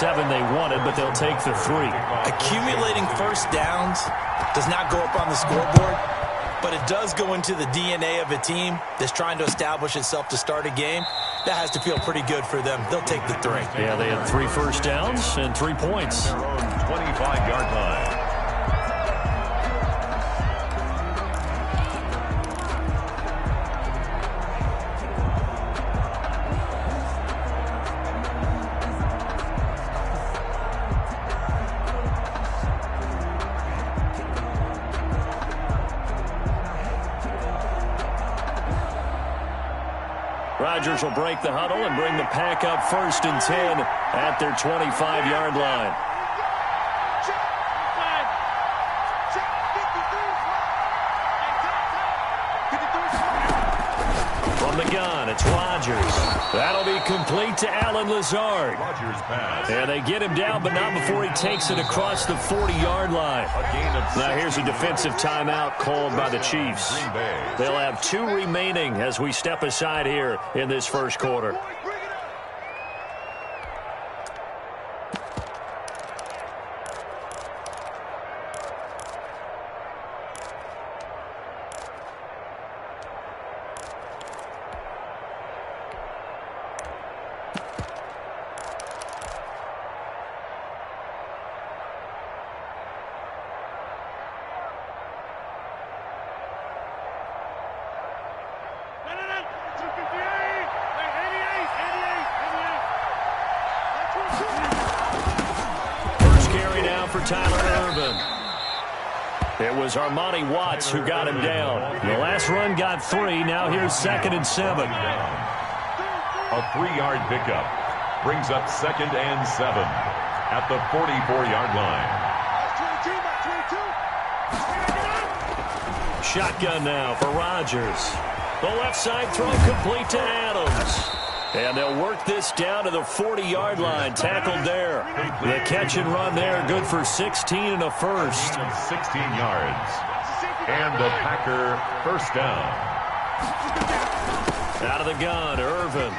7 they wanted, but they'll take the 3. Accumulating first downs does not go up on the scoreboard, but it does go into the DNA of a team that's trying to establish itself to start a game. That has to feel pretty good for them. They'll take the 3. Yeah, they had 3 first downs and 3 points. Their own 25-yard line. Rodgers will break the huddle and bring the pack up 1st and 10 at their 25-yard line. From the gun, it's Rodgers. That'll be complete to Allen Lazard. Rodgers pass. And they get him down, but not before he takes it across the 40-yard line. Now here's a defensive timeout called by the Chiefs. They'll have 2 remaining as we step aside here in this first quarter. It was Armani Watts who got him down. The last run got 3. Now here's 2nd and 7. A 3-yard pickup brings up 2nd and 7 at the 44-yard line. Shotgun now for Rodgers. The left side throw complete to Adams. And they'll work this down to the 40-yard line. Tackled there. The catch and run there, good for 16 and a first. 16 yards. And the Packer first down. Out of the gun, Irvin.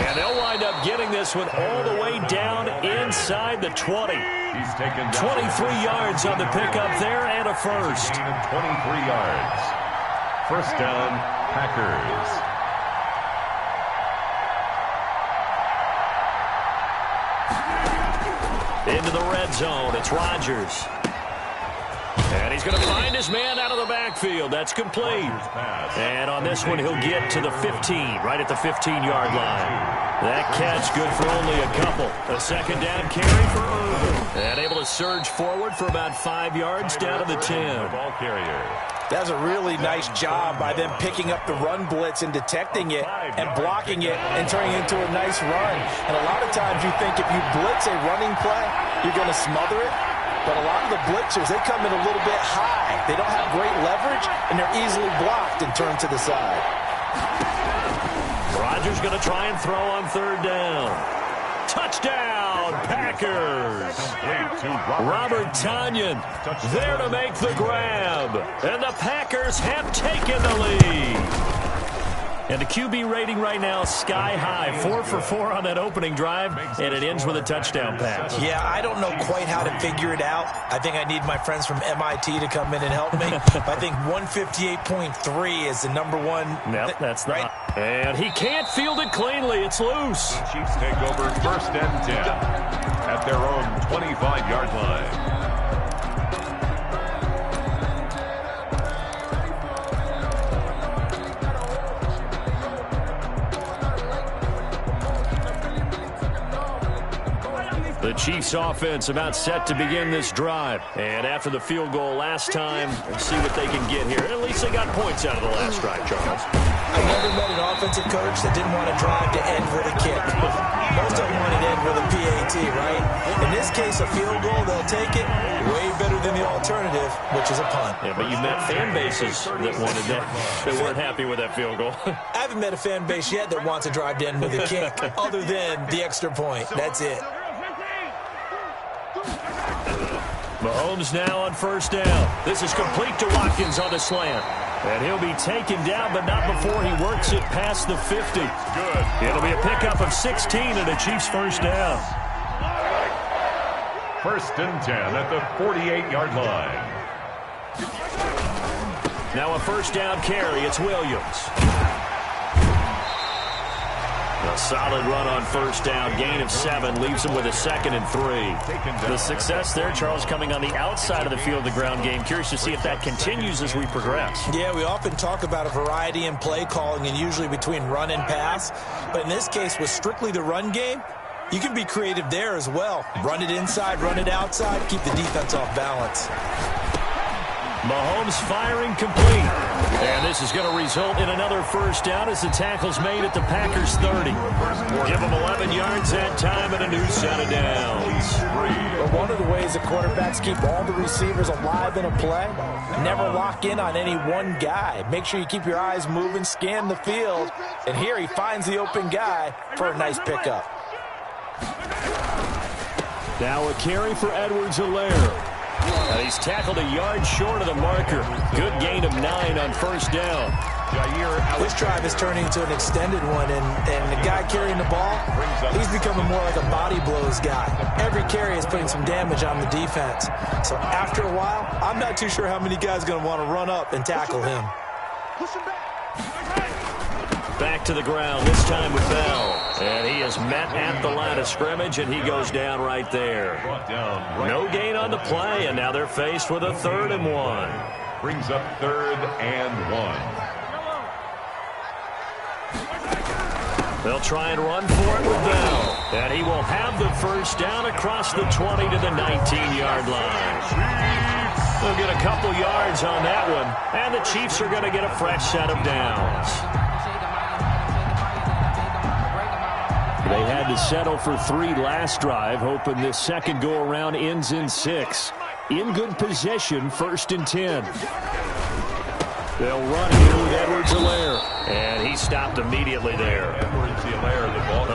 And they'll wind up getting this one all the way down inside the 20. He's taken 23 yards on the pickup there and a first. 23 yards. First down, Packers. Into the red zone, it's Rodgers. And he's going to find his man out of the backfield. That's complete. And on this one, he'll get to the 15, right at the 15-yard line. That catch good for only a couple. A 2nd down carry for Irvin. And able to surge forward for about 5 yards down to the 10. Ball carrier. That was a really nice job by them picking up the run blitz and detecting it and blocking it and turning it into a nice run. And a lot of times you think if you blitz a running play, you're going to smother it. But a lot of the blitzers, they come in a little bit high. They don't have great leverage, and they're easily blocked and turned to the side. Rodgers going to try and throw on 3rd down. Touchdown, Packers. Robert Tonyan there to make the grab. And the Packers have taken the lead. And the QB rating right now sky high. 4 for 4 on that opening drive, and it ends with a touchdown pass. Yeah, I don't know quite how to figure it out. I think I need my friends from MIT to come in and help me. But I think 158.3 is the #1. Nope, that's right. Not. And he can't field it cleanly. It's loose. The Chiefs take over 1st and 10 at their own 25-yard line. The Chiefs offense about set to begin this drive. And after the field goal last time, we'll see what they can get here. At least they got points out of the last drive, Charles. I never met an offensive coach that didn't want to drive to end with a kick. Most of them want to end with a PAT, right? In this case, a field goal, they'll take it. Way better than the alternative, which is a punt. Yeah, but you met fan bases that wanted that. They weren't happy with that field goal. I haven't met a fan base yet that wants to drive to end with a kick, other than the extra point. That's it. Mahomes now on 1st down. This is complete to Watkins on the slant. And he'll be taken down, but not before he works it past the 50. Good. It'll be a pickup of 16 and a Chiefs first down. 1st and 10 at the 48-yard line. Now a first down carry. It's Williams. A solid run on first down. Gain of 7 leaves him with a 2nd and 3. The success there, Charles, coming on the outside of the field, the ground game. Curious to see if that continues as we progress. Yeah, we often talk about a variety in play calling and usually between run and pass. But in this case, with strictly the run game, you can be creative there as well. Run it inside, run it outside, keep the defense off balance. Mahomes firing complete. And this is going to result in another first down as the tackle's made at the Packers 30. Give them 11 yards that time and a new set of downs. But one of the ways that quarterbacks keep all the receivers alive in a play, never lock in on any one guy. Make sure you keep your eyes moving, scan the field. And here he finds the open guy for a nice pickup. Now a carry for Edwards-Helaire. And he's tackled a yard short of the marker. Good gain of 9 on first down. This drive is turning into an extended one, and the guy carrying the ball, he's becoming more like a body blows guy. Every carry is putting some damage on the defense. So after a while, I'm not too sure how many guys are going to want to run up and tackle him. Back to the ground, this time with Bell. And he is met at the line of scrimmage, and he goes down right there. No gain on the play, and now they're faced with a 3rd and 1. Brings up 3rd and 1. They'll try and run for it with Bell. And he will have the first down across the 20 to the 19-yard line. They'll get a couple yards on that one, and the Chiefs are going to get a fresh set of downs. They had to settle for 3 last drive, hoping this second go-around ends in 6. In good position, 1st and 10. They'll run here with Edwards-Helaire. And he stopped immediately there.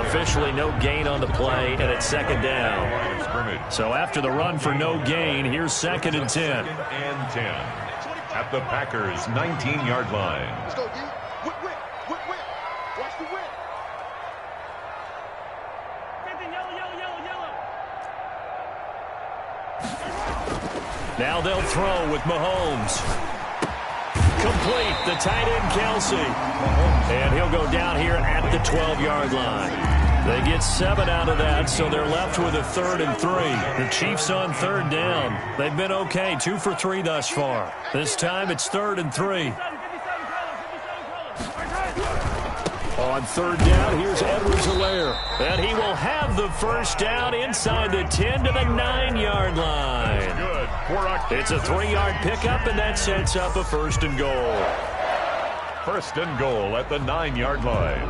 Officially no gain on the play, and it's 2nd down. So after the run for no gain, here's 2nd and 10. 2nd and 10 at the Packers' 19-yard line. Let's go, D. Whip. Watch the whip. Now they'll throw with Mahomes. Complete, the tight end Kelsey. And he'll go down here at the 12-yard line. They get 7 out of that, so they're left with a 3rd and 3. The Chiefs on 3rd down. They've been okay, 2 for 3 thus far. This time it's 3rd and 3. On 3rd down, here's Edwards-Helaire. And he will have the first down inside the 10 to the 9-yard line. It's a 3-yard pickup, and that sets up a 1st and goal. 1st and goal at the 9-yard line.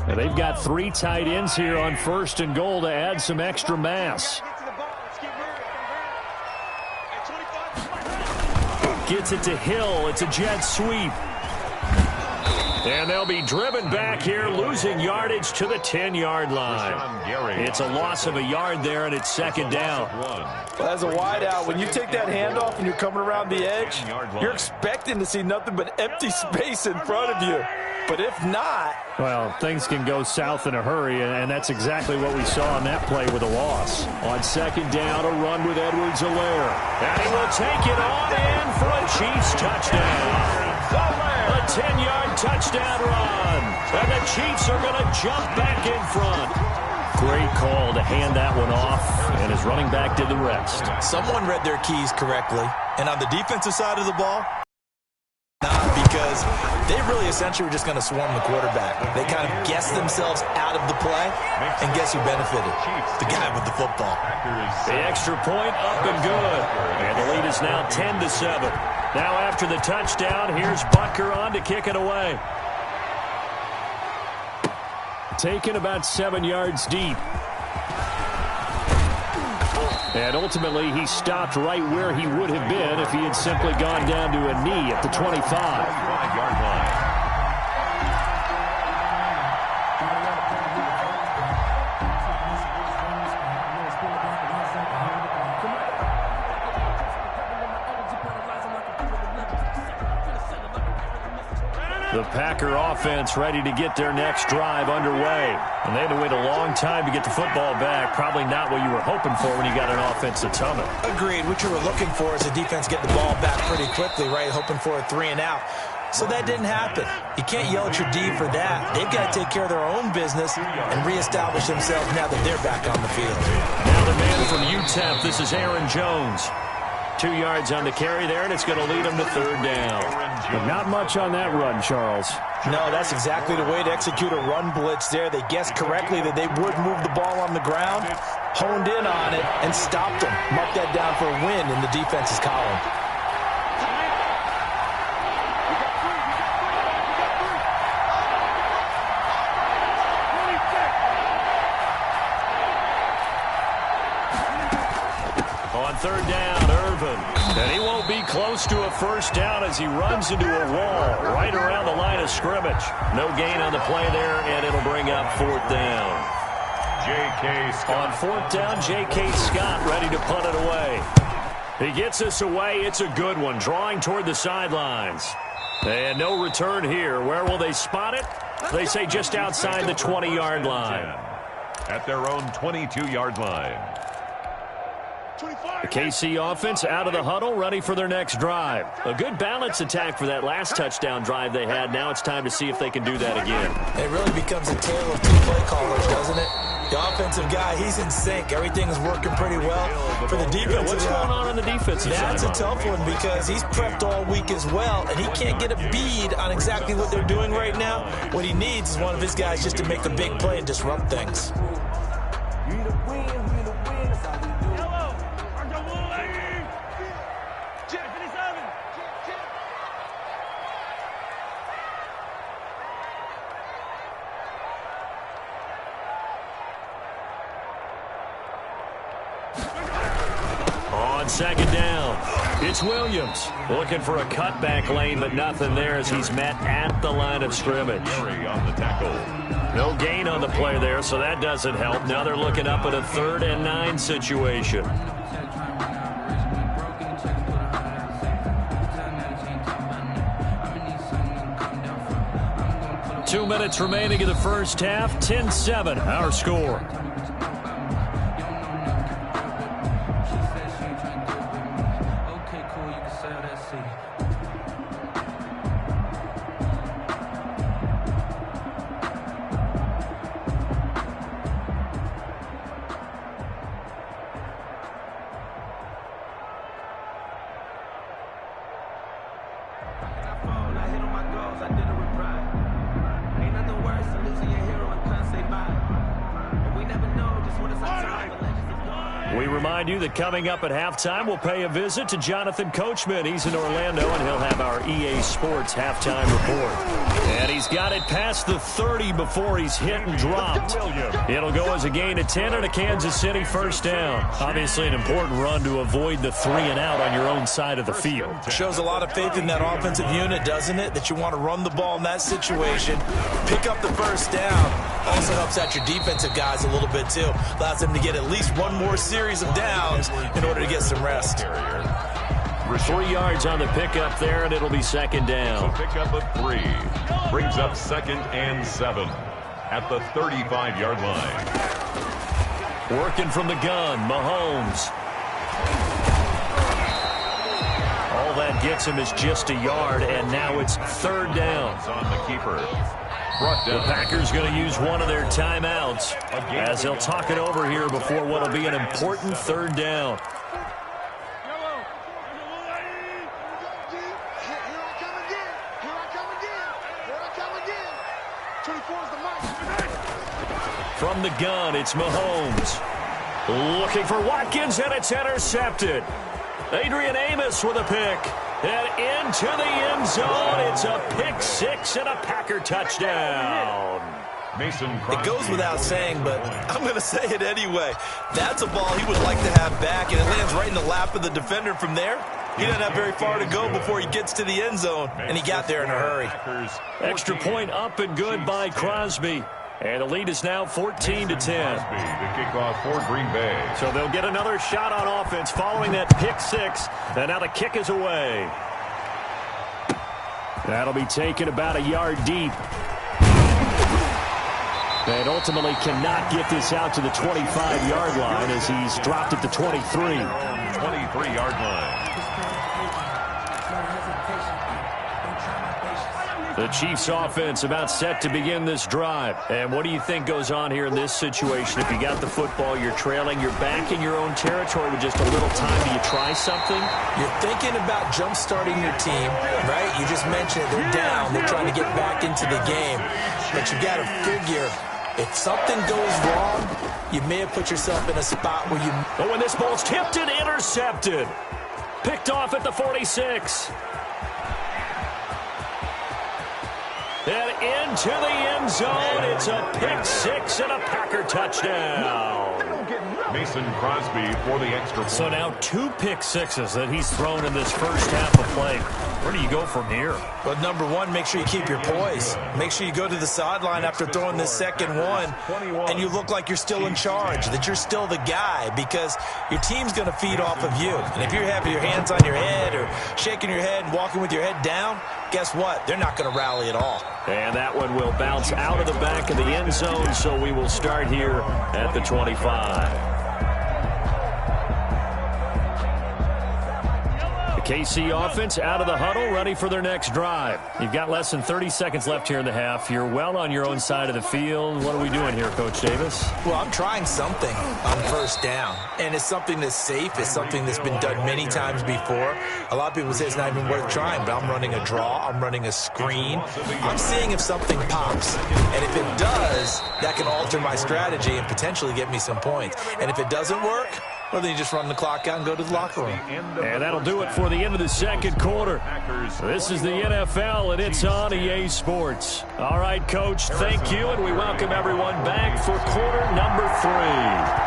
Now they've got 3 tight ends here on 1st and goal to add some extra mass. Gets it to Hill. It's a jet sweep. And they'll be driven back here, losing yardage to the 10-yard line. It's a loss of a yard there, and it's 2nd down. Well, as a wideout, when you take that handoff and you're coming around the edge, you're expecting to see nothing but empty space in front of you. But if not... Well, things can go south in a hurry, and that's exactly what we saw on that play with a loss. On 2nd down, a run with Edwards-Helaire. And he will take it on in for a Chiefs touchdown. A 10-yard touchdown run. And the Chiefs are going to jump back in front. Great call to hand that one off, and his running back did the rest. Someone read their keys correctly. And on the defensive side of the ball, not, because they really essentially were just going to swarm the quarterback. They kind of guessed themselves out of the play, and guess who benefited? The guy with the football. The extra point up and good. And the lead is now 10-7. Now after the touchdown, here's Butker on to kick it away. Taken about 7 yards deep. And ultimately, he stopped right where he would have been if he had simply gone down to a knee at the 25-yard line. Packer offense ready to get their next drive underway. And they had to wait a long time to get the football back. Probably not what you were hoping for when you got an offensive tunnel. Agreed. What you were looking for is a defense get the ball back pretty quickly, right? Hoping for a 3-and-out. So that didn't happen. You can't yell at your D for that. They've got to take care of their own business and reestablish themselves now that they're back on the field. Now the man from UTEP, this is Aaron Jones. 2 yards on the carry there, and it's going to lead him to third down. But not much on that run, Charles. No, that's exactly the way to execute a run blitz there. They guessed correctly that they would move the ball on the ground, honed in on it, and stopped them. Mark that down for a win in the defense's column. Third down, Irvin. And he won't be close to a first down as he runs into a wall right around the line of scrimmage. No gain on the play there, and it'll bring up fourth down. J.K. Scott. On fourth down, J.K. Scott ready to punt it away. He gets this away. It's a good one, drawing toward the sidelines. And no return here. Where will they spot it? They say just outside the 20-yard line. At their own 22-yard line. The KC offense out of the huddle, ready for their next drive. A good balance attack for that last touchdown drive they had. Now it's time to see if they can do that again. It really becomes a tale of two play callers, doesn't it? The offensive guy, he's in sync. Everything's working pretty well. For the defensive What's going on the defensive side? That's a tough one because he's prepped all week as well, and he can't get a bead on exactly what they're doing right now. What he needs is one of his guys just to make a big play and disrupt things. Second down. It's Williams looking for a cutback lane, but nothing there as he's met at the line of scrimmage. On the tackle. No gain on the play there, so that doesn't help. Now they're looking up at a 3rd and 9 situation. Two minutes remaining in the first half. 10-7, our score. You that coming up at halftime, we'll pay a visit to Jonathan Coachman. He's in Orlando, and he'll have our EA Sports halftime report. And he's got it past the 30 before he's hit and dropped. It'll go as a gain of 10 and a Kansas City first down. Obviously an important run to avoid the 3-and-out on your own side of the field. Shows a lot of faith in that offensive unit, doesn't it? That you want to run the ball in that situation, pick up the first down. Also helps out your defensive guys a little bit, too. Allows them to get at least one more series of downs in order to get some rest. 3 yards on the pickup there, and it'll be second down. So pickup of 3 brings up 2nd and 7 at the 35-yard line. Working from the gun, Mahomes. All that gets him is just a yard, and now it's 3rd down. On the keeper. The Packers going to use one of their timeouts as they'll talk it over here before what will be an important 3rd down. From the gun, it's Mahomes. Looking for Watkins, and it's intercepted. Adrian Amos with a pick. And into the end zone. It's a pick 6 and a Packer touchdown. It goes without saying, but I'm going to say it anyway. That's a ball he would like to have back, and it lands right in the lap of the defender from there. He doesn't have very far to go before he gets to the end zone, and he got there in a hurry. Extra point up and good by Crosby. And the lead is now 14-10. The kickoff for Green Bay. So they'll get another shot on offense following that pick 6. And now the kick is away. That'll be taken about a yard deep. And ultimately cannot get this out to the 25-yard line as he's dropped at the 23. 23-yard line. The Chiefs offense about set to begin this drive. And what do you think goes on here in this situation? If you got the football, you're trailing, you're back in your own territory with just a little time. Do you try something? You're thinking about jump-starting your team, right? You just mentioned it. They're down. They're trying to get back into the game. But you got to figure, if something goes wrong, you may have put yourself in a spot where you... Oh, and this ball's tipped and intercepted. Picked off at the 46. And into the end zone. It's a pick six and a Packer touchdown. Mason Crosby for the extra point. So now 2 pick sixes that he's thrown in this first half of play. Where do you go from here? Well, number one, make sure you keep your poise. Make sure you go to the sideline after throwing this second one, and you look like you're still in charge, that you're still the guy, because your team's going to feed off of you. And if you're having your hands on your head or shaking your head and walking with your head down, guess what? They're not going to rally at all. And that one will bounce out of the back of the end zone, so we will start here at the 25. KC offense out of the huddle, ready for their next drive. You've got less than 30 seconds left here in the half. You're well on your own side of the field. What are we doing here, Coach Davis? Well, I'm trying something on first down, and it's something that's safe. It's something that's been done many times before. A lot of people say it's not even worth trying, but I'm running a draw. I'm running a screen. I'm seeing if something pops, and if it does, that can alter my strategy and potentially get me some points. And if it doesn't work, well, then you just run the clock out and go to the locker room. And that'll do it for the end of the second quarter. This is the NFL, and it's on EA Sports. All right, Coach, thank you, and we welcome everyone back for quarter number 3.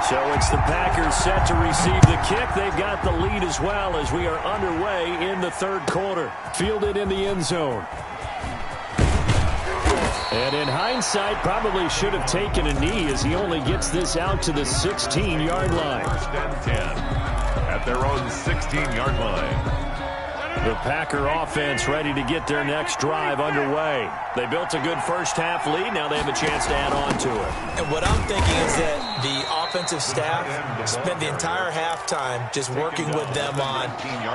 So it's the Packers set to receive the kick. They've got the lead as well as we are underway in the third quarter. Fielded in the end zone. And in hindsight, probably should have taken a knee as he only gets this out to the 16-yard line. First and 10 at their own 16-yard line. The Packer offense ready to get their next drive underway. They built a good first half lead. Now they have a chance to add on to it. And what I'm thinking is that the offensive staff spent the entire halftime just working with them on,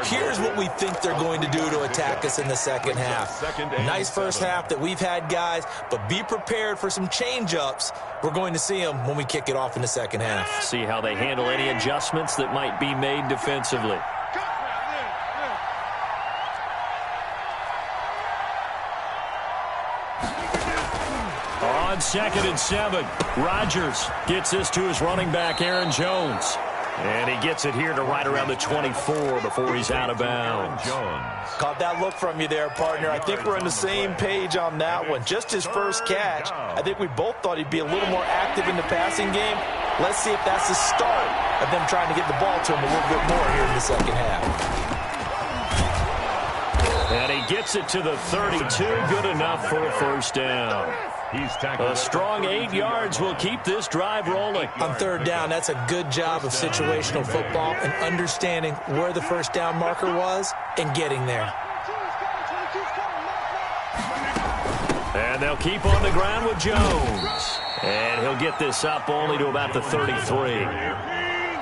here's what we think they're going to do to attack us in the second half. Nice first half that we've had, guys, but be prepared for some change-ups. We're going to see them when we kick it off in the second half. See how they handle any adjustments that might be made defensively. On 2nd and 7, Rodgers gets this to his running back, Aaron Jones. And he gets it here to right around the 24 before he's out of bounds. Caught that look from you there, partner. I think we're on the same page on that one. Just his first catch. I think we both thought he'd be a little more active in the passing game. Let's see if that's the start of them trying to get the ball to him a little bit more here in the second half. And he gets it to the 32. Good enough for a first down. A strong 8 yards will keep this drive rolling. On third down, that's a good job of situational football and understanding where the first down marker was and getting there. And they'll keep on the ground with Jones. And he'll get this up only to about the 33.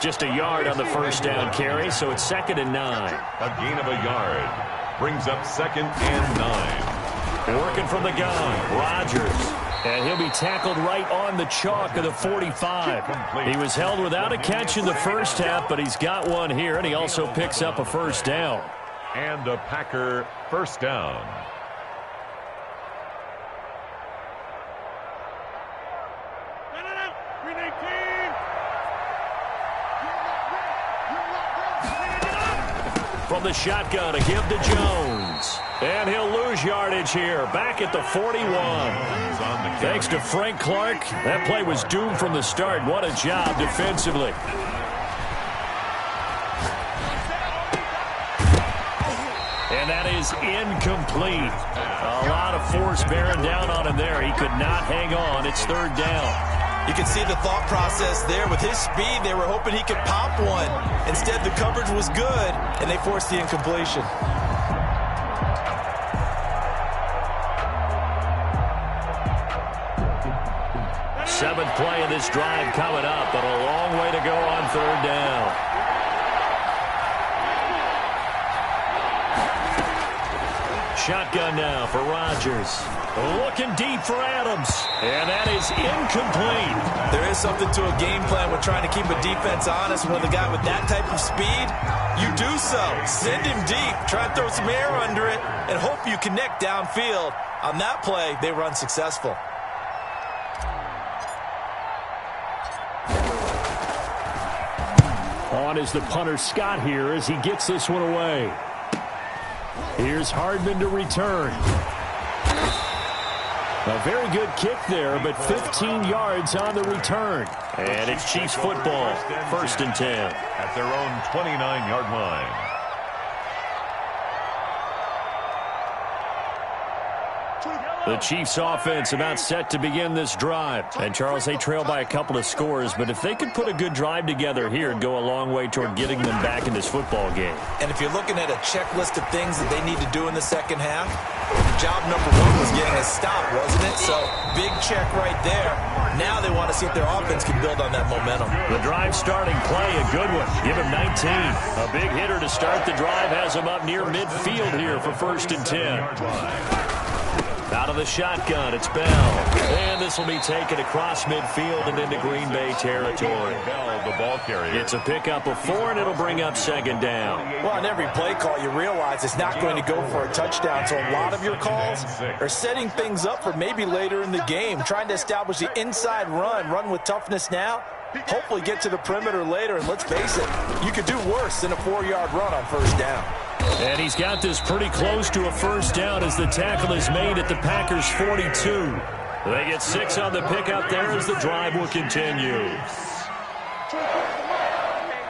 Just a yard on the first down carry, so it's 2nd and 9. A gain of a yard brings up 2nd and 9. Working from the gun, Rodgers. And he'll be tackled right on the chalk of the 45. He was held without a catch in the first half, but he's got one here, and he also picks up a first down. And a Packer first down. From the shotgun, a give to Jones. And he'll lose yardage here, back at the 41. Thanks to Frank Clark, that play was doomed from the start. What a job defensively. And that is incomplete. A lot of force bearing down on him there. He could not hang on. It's third down. You can see the thought process there. With his speed, they were hoping he could pop one. Instead, the coverage was good, and they forced the incompletion. Seventh play of this drive coming up, but a long way to go on third down. Shotgun now for Rodgers. Looking deep for Adams. And that is incomplete. There is something to a game plan with trying to keep a defense honest. With a guy with that type of speed, you do so. Send him deep. Try and throw some air under it and hope you connect downfield. On that play, they were unsuccessful. On is the punter Scott here as he gets this one away. Here's Hardman to return. A very good kick there, but 15 yards on the return. And it's Chiefs football, first and 10. At their own 29-yard line. The Chiefs offense about set to begin this drive. And, Charles, they trail by a couple of scores, but if they could put a good drive together here, it'd go a long way toward getting them back in this football game. And if you're looking at a checklist of things that they need to do in the second half, job number one was getting a stop, wasn't it? So, big check right there. Now they want to see if their offense can build on that momentum. The drive starting play, a good one. Give him 19. A big hitter to start the drive has him up near midfield here for first and 10. Out of the shotgun, it's Bell. And this will be taken across midfield and into Green Bay territory. Bell, the ball carrier. It's a pickup of 4, and it'll bring up second down. Well, on every play call, you realize it's not going to go for a touchdown. So a lot of your calls are setting things up for maybe later in the game, trying to establish the inside run with toughness now. Hopefully get to the perimeter later, and let's face it, you could do worse than a 4-yard run on first down. And he's got this pretty close to a first down as the tackle is made at the Packers' 42. They get 6 on the pickup there as the drive will continue.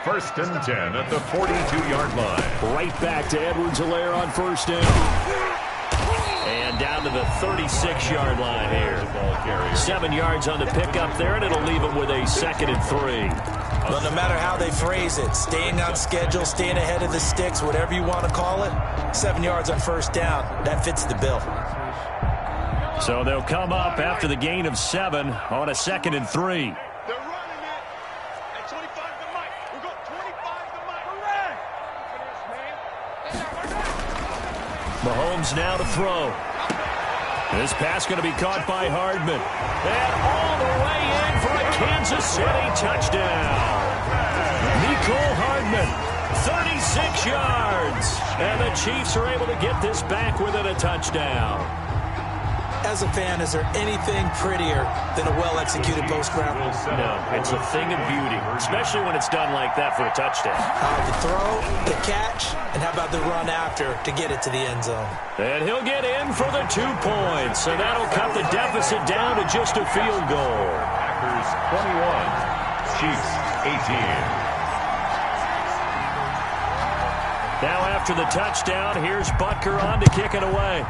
First and 10 at the 42-yard line. Right back to Edwards-Helaire on first down. And down to the 36-yard line here. 7 yards on the pickup there, and it'll leave him with a second and 3. Well, no matter how they phrase it, staying on schedule, staying ahead of the sticks, whatever you want to call it, 7 yards on first down, that fits the bill. So they'll come up after the gain of 7 on a second and 3. They're running it. At 25 to Mike. We're going 25 to Mike. Mahomes now to throw. This pass going to be caught by Hardman. And all the way in for a Kansas City touchdown. Mecole Hardman, 36 yards. And the Chiefs are able to get this back within a touchdown. As a fan, is there anything prettier than a well-executed post-round? No, it's a thing of beauty, especially when it's done like that for a touchdown. The throw, the catch, and how about the run after to get it to the end zone? And he'll get in for the 2 points, so that'll cut the deficit down to just a field goal. Packers 21, Chiefs 18. Now after the touchdown, here's Butker on to kick it away.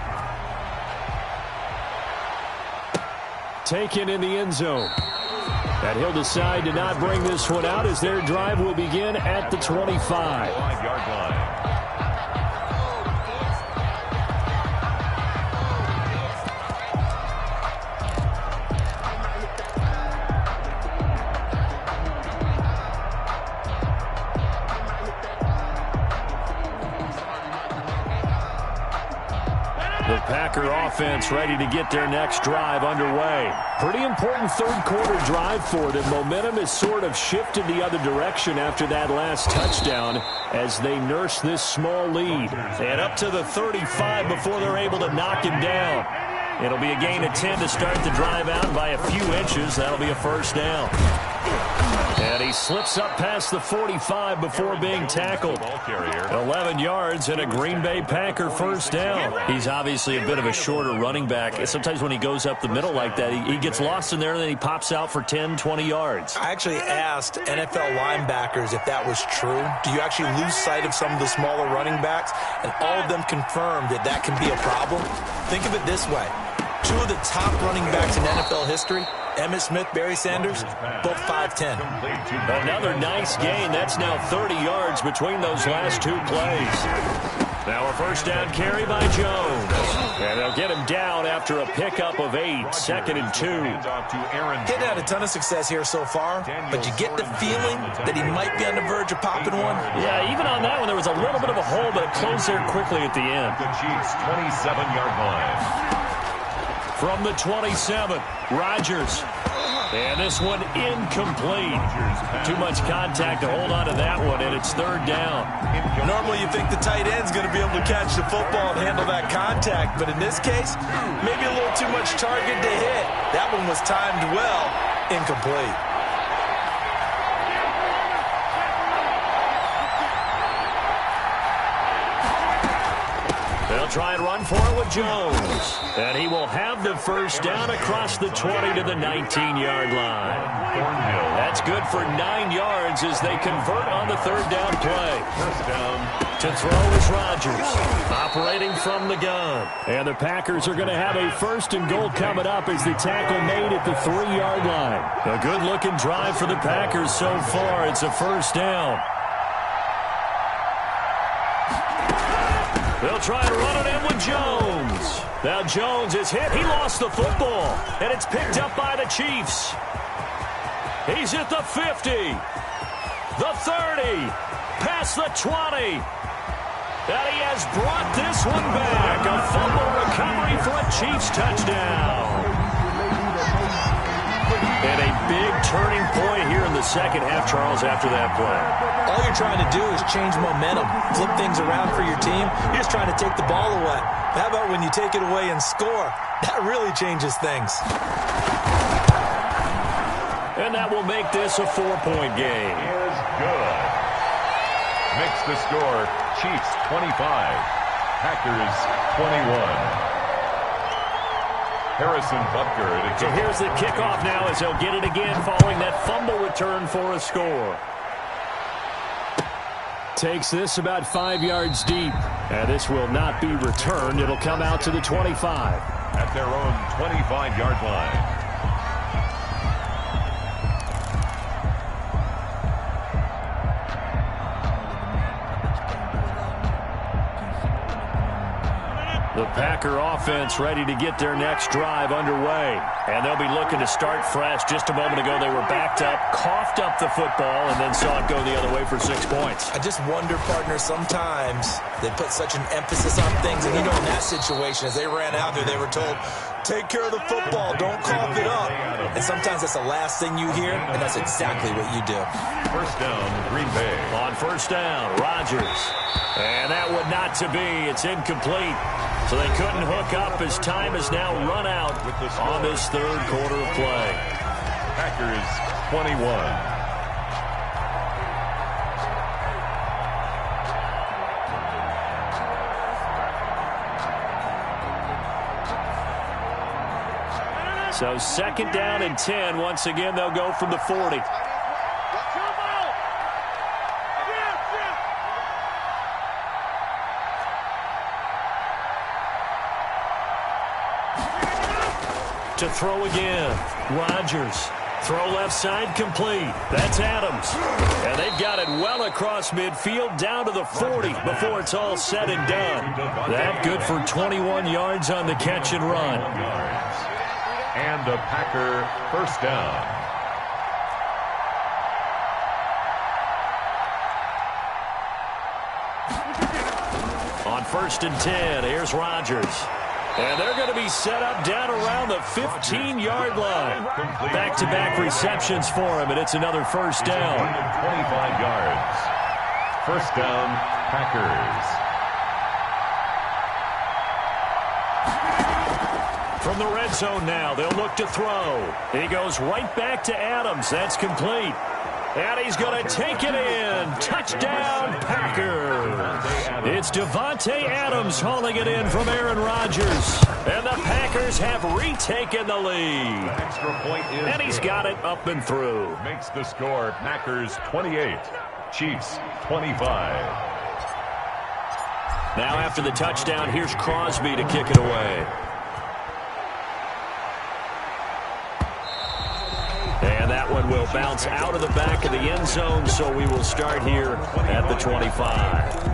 Taken in the end zone. And he'll decide to not bring this one out as their drive will begin at the 25. 5-yard line. The Packer offense ready to get their next drive underway. Pretty important third quarter drive for them. Momentum has sort of shifted the other direction after that last touchdown as they nurse this small lead. And up to the 35 before they're able to knock him down. It'll be a gain of 10 to start the drive out by a few inches. That'll be a first down. And he slips up past the 45 before being tackled. 11 yards and a Green Bay Packer first down. He's obviously a bit of a shorter running back. Sometimes when he goes up the middle like that, he gets lost in there and then he pops out for 10, 20 yards. I actually asked NFL linebackers if that was true. Do you actually lose sight of some of the smaller running backs? And all of them confirmed that that can be a problem. Think of it this way. 2 of the top running backs in NFL history, Emmitt Smith, Barry Sanders, both 5'10". Another nice gain. That's now 30 yards between those last 2 plays. Now a first down carry by Jones. And they'll get him down after a pickup of 8, 2nd and 2. Getting had a ton of success here so far, but you get the feeling that he might be on the verge of popping one. Yeah, even on that one, there was a little bit of a hole, but it closed there quickly at the end. The Chiefs' 27-yard line. From the 27, Rodgers. And this one incomplete. Too much contact to hold on to that one, and it's 3rd down. Normally you think the tight end's going to be able to catch the football and handle that contact, but in this case, maybe a little too much target to hit. That one was timed well, incomplete. They'll try and run for it with Jones. And he will have the first down across the 20 to the 19-yard line. That's good for 9 yards as they convert on the 3rd down play. First down. To throw is Rodgers, operating from the gun. And the Packers are going to have a 1st and goal coming up as the tackle made at the 3-yard line. A good-looking drive for the Packers so far. It's a 1st down. They'll try and run it in with Jones. Now Jones is hit. He lost the football, and it's picked up by the Chiefs. He's at the 50, the 30, past the 20. And he has brought this one back. A fumble recovery for a Chiefs touchdown. And a big turning point here in the second half, Charles, after that play. All you're trying to do is change momentum, flip things around for your team. You're just trying to take the ball away. How about when you take it away and score? That really changes things. And that will make this a 4-point game. Is good. Makes the score Chiefs 25, Packers 21. Harrison Butker. So here's the kickoff now as they'll get it again following that fumble return for a score. Takes this about 5 yards deep. And this will not be returned. It'll come out to the 25. At their own 25-yard line. The Packer offense ready to get their next drive underway. And they'll be looking to start fresh. Just a moment ago, they were backed up, coughed up the football, and then saw it go the other way for 6 points. I just wonder, partner, sometimes they put such an emphasis on things. And, you know, in that situation, as they ran out there, they were told, take care of the football, don't cough it up. And sometimes that's the last thing you hear, and that's exactly what you do. First down, Green Bay. On first down, Rodgers. And that would not to be. It's incomplete. So they couldn't hook up as time has now run out on this 3rd quarter of play. Packers 21. So 2nd down and 10. Once again, they'll go from the 40. To throw again. Rodgers. Throw left side complete. That's Adams. And they've got it well across midfield down to the 40 before it's all said and done. That good for 21 yards on the catch and run. And a Packer first down. On 1st and 10, here's Rodgers. And they're going to be set up down around the 15-yard line. Back-to-back receptions for him, and it's another first down. 25 yards. First down, Packers. From the red zone now, they'll look to throw. He goes right back to Adams. That's complete. And he's going to take it in. Touchdown, Packers. It's Davante Adams hauling it in from Aaron Rodgers. And the Packers have retaken the lead. The extra point is and he's got it up and through. Makes the score Packers 28, Chiefs 25. Now after the touchdown, here's Crosby to kick it away. And that one will bounce out of the back of the end zone, so we will start here at the 25.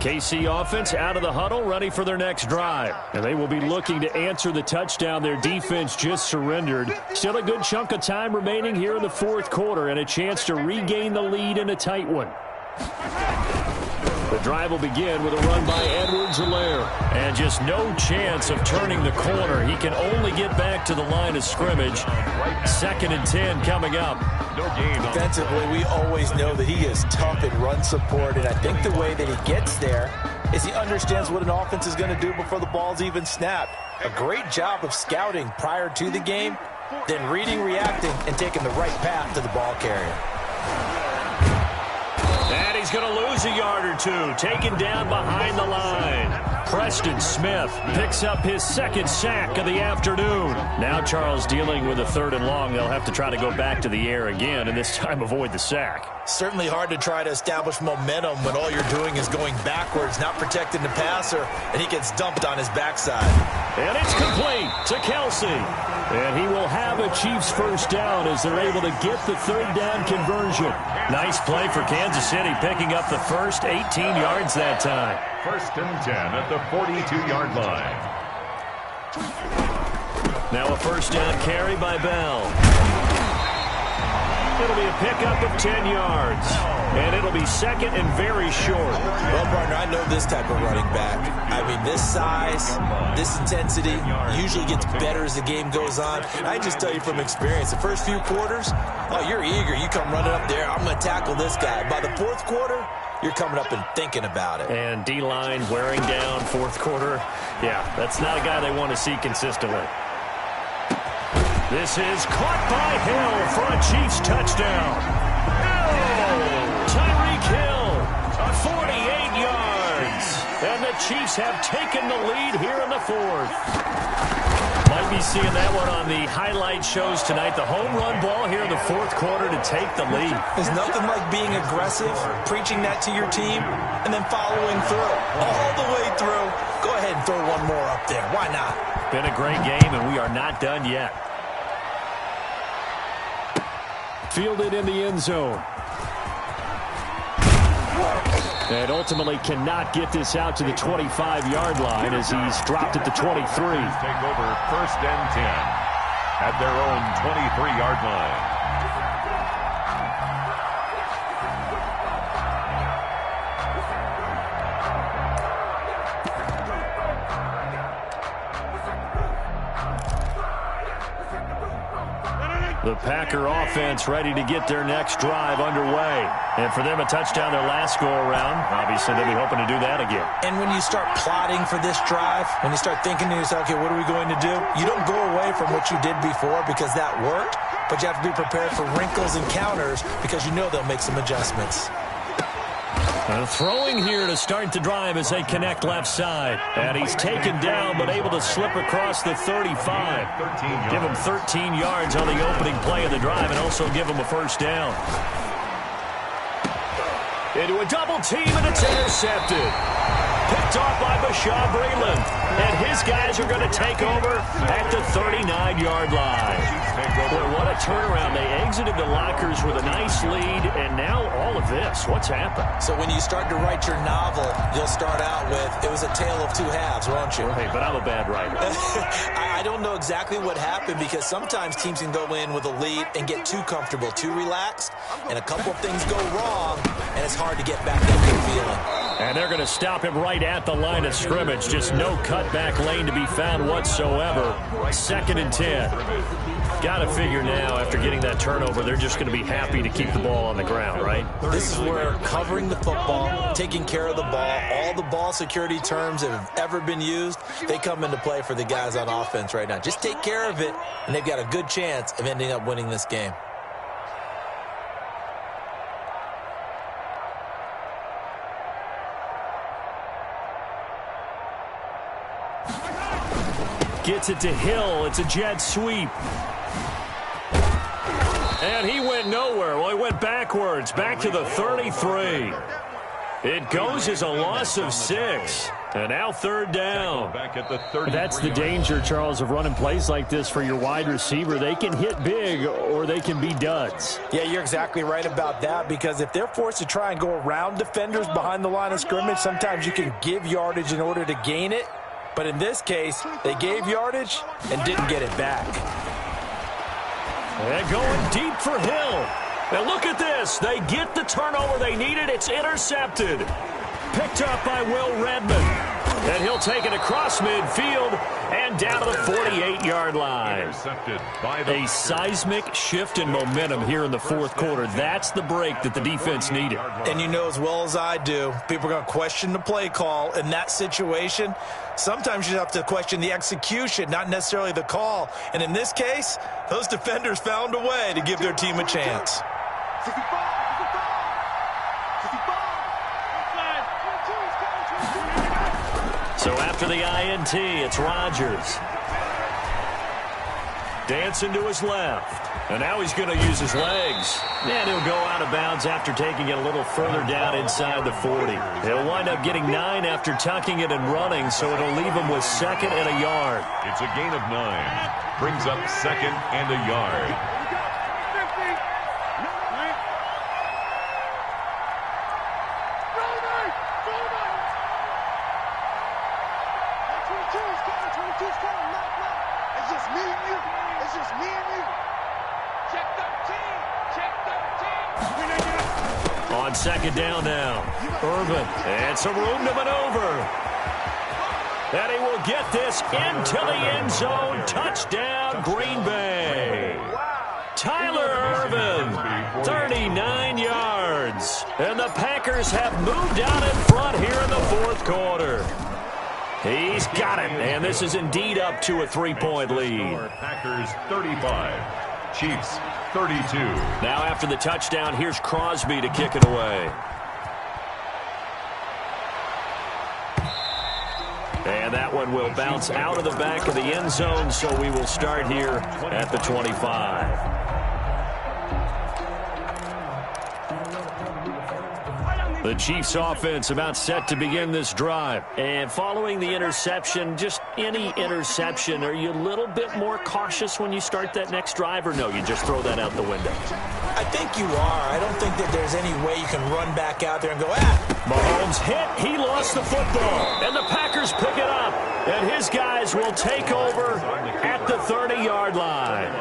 KC offense out of the huddle, ready for their next drive. And they will be looking to answer the touchdown their defense just surrendered. Still a good chunk of time remaining here in the fourth quarter and a chance to regain the lead in a tight one. The drive will begin with a run by Edwards-Helaire. And just no chance of turning the corner. He can only get back to the line of scrimmage. 2nd and 10 coming up. Defensively, we always know that he is tough in run support, and I think the way that he gets there is he understands what an offense is going to do before the ball's even snapped. A great job of scouting prior to the game, then reading, reacting, and taking the right path to the ball carrier. And he's going to lose a yard or two, taken down behind the line. Preston Smith picks up his 2nd sack of the afternoon. Now Charles dealing with a 3rd and long. They'll have to try to go back to the air again, and this time avoid the sack. Certainly hard to try to establish momentum when all you're doing is going backwards, not protecting the passer, and he gets dumped on his backside. And it's complete to Kelsey. And he will have a Chiefs first down as they're able to get the 3rd down conversion. Nice play for Kansas City, picking up the first 18 yards that time. 1st and 10 at the 42-yard line. Now a first down carry by Bell. It'll be a pickup of 10 yards. And it'll be 2nd and very short. Well, partner, I know this type of running back. I mean, this size, this intensity usually gets better as the game goes on. I just tell you from experience, the first few quarters, oh, you're eager. You come running up there, I'm going to tackle this guy. By the 4th quarter, you're coming up and thinking about it. And D-line wearing down 4th quarter. Yeah, that's not a guy they want to see consistently. This is caught by Hill for a Chiefs touchdown. Tyreek Hill, 48 yards. And the Chiefs have taken the lead here in the 4th. Might be seeing that one on the highlight shows tonight. The home run ball here in the 4th quarter to take the lead. There's nothing like being aggressive, preaching that to your team, and then following through. All the way through. Go ahead and throw one more up there. Why not? Been a great game, and we are not done yet. Fielded in the end zone. And ultimately cannot get this out to the 25-yard line as he's dropped at the 23. Take over 1st and 10 at their own 23-yard line. The Packer offense ready to get their next drive underway. And for them, a touchdown their last go-around. Obviously, they'll be hoping to do that again. And when you start plotting for this drive, when you start thinking to yourself, okay, what are we going to do? You don't go away from what you did before because that worked, but you have to be prepared for wrinkles and counters because you know they'll make some adjustments. Throwing here to start the drive as they connect left side. And he's taken down but able to slip across the 35. Give him 13 yards on the opening play of the drive and also give him a first down. Into a double team and it's intercepted. Picked off by Bashaw Breeland. And his guys are going to take over at the 39-yard line. Boy, what a turnaround. They exited the lockers with a nice lead, and now all of this. What's happened? So when you start to write your novel, you'll start out with, it was a tale of 2 halves, won't you? Hey, but I'm a bad writer. I don't know exactly what happened because sometimes teams can go in with a lead and get too comfortable, too relaxed, and a couple of things go wrong, and it's hard to get back that good feeling. And they're going to stop him right at the line of scrimmage. Just no cutback lane to be found whatsoever. 2nd and 10. Got to figure now, after getting that turnover, they're just going to be happy to keep the ball on the ground, right? This is where covering the football, taking care of the ball, all the ball security terms that have ever been used, they come into play for the guys on offense right now. Just take care of it, and they've got a good chance of ending up winning this game. Gets it to Hill. It's a jet sweep. And he went nowhere. Well, he went backwards, back to the 33. It goes as a loss of 6. And now third down. Back at the 33. That's the danger, Charles, of running plays like this for your wide receiver. They can hit big or they can be duds. Yeah, you're exactly right about that, because if they're forced to try and go around defenders behind the line of scrimmage, sometimes you can give yardage in order to gain it. But in this case, they gave yardage and didn't get it back. And going deep for Hill. And look at this. They get the turnover they needed. It's intercepted. Picked up by Will Redmond. And he'll take it across midfield and down to the 48-yard line. Intercepted by the A seismic shift in momentum here in the fourth quarter. That's the break that the defense needed. And you know as well as I do, people are going to question the play call in that situation. Sometimes you have to question the execution, not necessarily the call. And in this case, those defenders found a way to give their team a chance. 65. So after the INT, it's Rodgers. Dancing to his left. And now he's going to use his legs. And he'll go out of bounds after taking it a little further down inside the 40. He'll wind up getting 9 after tucking it and running, so it'll leave him with 2nd and a yard. It's a gain of 9. Brings up 2nd and a yard. It's just me and you. It's just me and you. Check 13. Check 13. On 2nd down now. Irvin. And some room to maneuver. And he will get this into the end zone. Touchdown, Green Bay. Tyler Irvin, 39 yards. And the Packers have moved out in front here in the fourth quarter. He's got it, and this is indeed up to a 3-point lead. Packers 35, Chiefs 32. Now after the touchdown, here's Crosby to kick it away. And that one will bounce out of the back of the end zone, so we will start here at the 25. The Chiefs offense about set to begin this drive. And following the interception, just any interception, are you a little bit more cautious when you start that next drive, or no, you just throw that out the window? I think you are. I don't think that there's any way you can run back out there and go, Mahomes hit. He lost the football. And the Packers pick it up. And his guys will take over at the 30-yard line.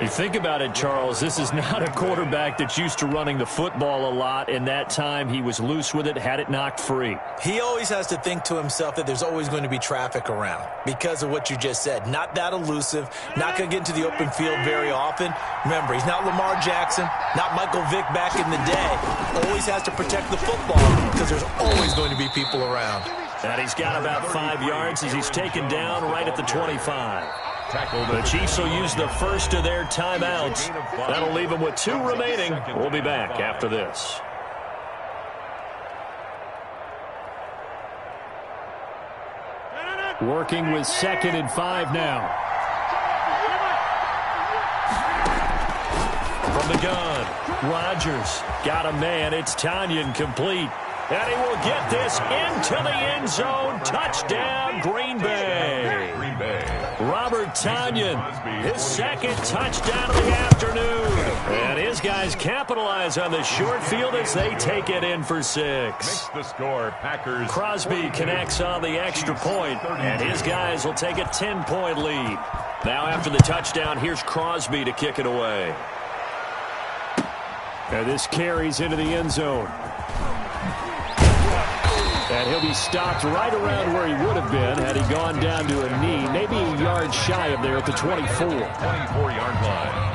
You think about it, Charles, this is not a quarterback that's used to running the football a lot. In that time, he was loose with it, had it knocked free. He always has to think to himself that there's always going to be traffic around because of what you just said. Not that elusive, not going to get into the open field very often. Remember, he's not Lamar Jackson, not Michael Vick back in the day. Always has to protect the football because there's always going to be people around. And he's got about 5 yards as he's taken down right at the 25. The Chiefs will use the first of their timeouts. That'll leave them with 2 remaining. We'll be back after this. Working with 2nd and 5 now. From the gun, Rodgers got a man. It's Tanyan complete. And he will get this into the end zone. Touchdown, Green Bay. Robert Tanyan, his 2nd touchdown of the afternoon. And his guys capitalize on the short field as they take it in for 6. Makes the score, Packers. Crosby connects on the extra point, and his guys will take a 10-point lead. Now after the touchdown, here's Crosby to kick it away. And this carries into the end zone. And he'll be stopped right around where he would have been had he gone down to a knee, maybe a yard shy of there at the 24. 24-yard line.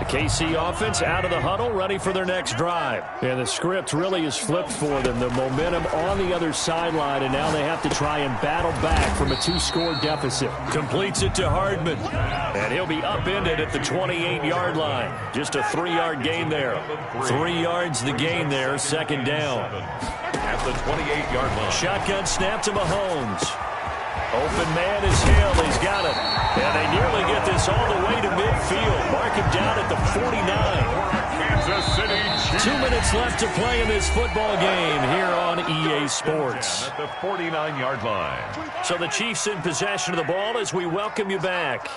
The KC offense out of the huddle, ready for their next drive. And the script really is flipped for them. The momentum on the other sideline, and now they have to try and battle back from a 2-score deficit. Completes it to Hardman. And he'll be upended at the 28-yard line. Just a 3-yard gain there. 3 yards the gain there, 2nd down. At the 28-yard line. Shotgun snap to Mahomes. Open man is Hill. He's got it. And they nearly get this all the way to midfield. Mark him down at the 49. Kansas City Chiefs. 2 minutes left to play in this football game here on EA Sports. At the 49-yard line. So the Chiefs in possession of the ball as we welcome you back.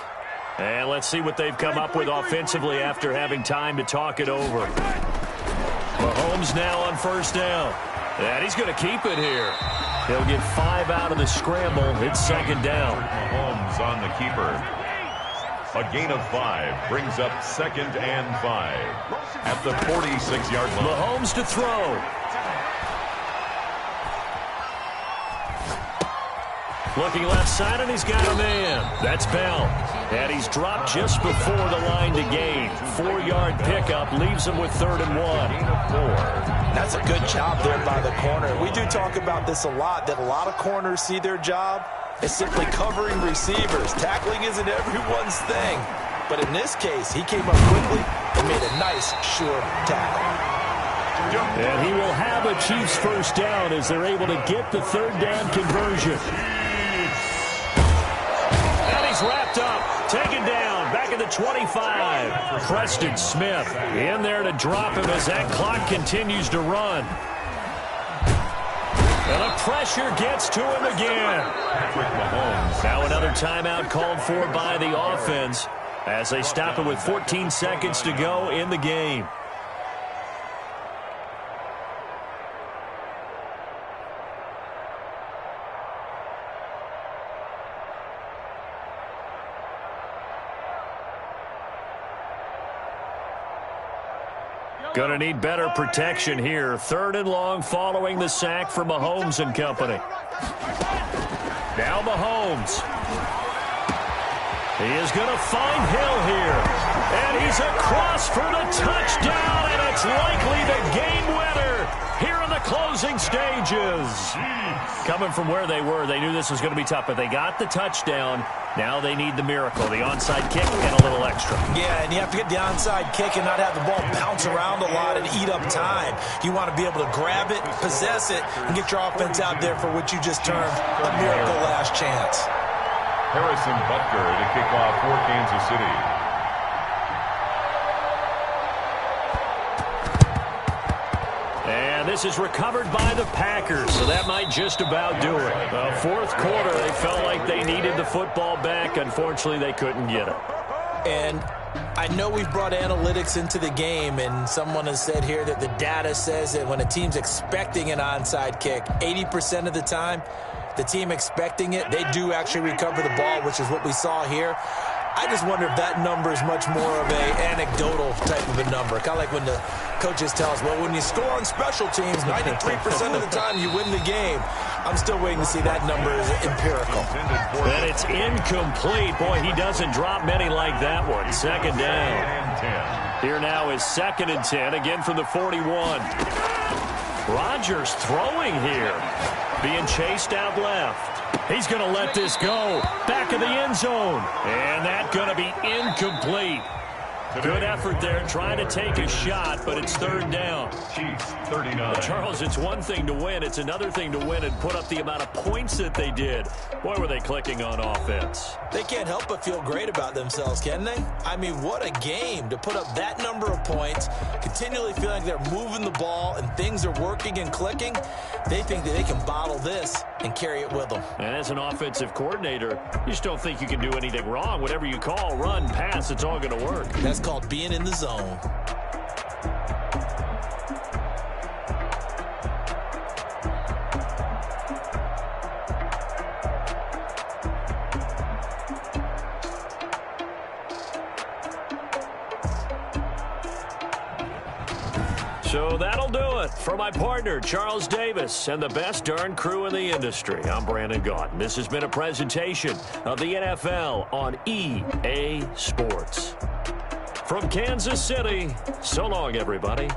And let's see what they've come up with offensively after having time to talk it over. Mahomes now on first down. And he's going to keep it here. He'll get 5 out of the scramble. It's second down. Mahomes on the keeper. A gain of 5 brings up 2nd and 5 at the 46-yard line. Mahomes to throw. Looking left side, and he's got a man. That's Bell. And he's dropped just before the line to gain. 4-yard pickup leaves him with 3rd and 1. Gain of 4. That's a good job there by the corner. We do talk about this a lot, that a lot of corners see their job as simply covering receivers. Tackling isn't everyone's thing. But in this case, he came up quickly and made a nice, sure tackle. And he will have a Chiefs first down as they're able to get the 3rd down conversion. And he's wrapped up, taken down, back at the 25. Preston Smith in there to drop him as that clock continues to run. And the pressure gets to him again. Patrick Mahomes. Now another timeout called for by the offense as they stop it with 14 seconds to go in the game. Going to need better protection here. 3rd and long following the sack from Mahomes and company. Now Mahomes. He is going to find Hill here. And he's across for the touchdown, and it's likely the game winner here in the closing stages. Coming from where they were, they knew this was going to be tough, but they got the touchdown. Now they need the miracle, the onside kick and a little extra. Yeah, and you have to get the onside kick and not have the ball bounce around a lot and eat up time. You want to be able to grab it, possess it, and get your offense out there for what you just termed a miracle last chance. Harrison Butker to kick off for Kansas City. And this is recovered by the Packers, so that might just about do it. Fourth quarter, they felt like they needed the football back. Unfortunately, they couldn't get it. And I know we've brought analytics into the game, and someone has said here that the data says that when a team's expecting an onside kick, 80% of the time, the team expecting it, they do actually recover the ball, which is what we saw here. I just wonder if that number is much more of a anecdotal type of a number. Kind of like when the coaches tell us, well, when you score on special teams, 93% of the time you win the game. I'm still waiting to see that number is empirical. And it's incomplete. Boy, he doesn't drop many like that one. Second down. Here now is 2nd and 10, again from the 41. Rodgers throwing here. Being chased out left. He's going to let this go. Back of the end zone. And that's going to be incomplete. Good effort there trying to take a shot, but it's 3rd down. Chiefs 39. Charles, it's one thing to win. It's another thing to win and put up the amount of points that they did. Boy, were they clicking on offense. They can't help but feel great about themselves, can they? I mean, what a game to put up that number of points, continually feeling like they're moving the ball and things are working and clicking. They think that they can bottle this and carry it with them. And as an offensive coordinator, you just don't think you can do anything wrong. Whatever you call, run, pass, it's all going to work. That's called being in the zone. So that'll do it for my partner, Charles Davis, and the best darn crew in the industry. I'm Brandon Gaudin. This has been a presentation of the NFL on EA Sports. From Kansas City, so long, everybody.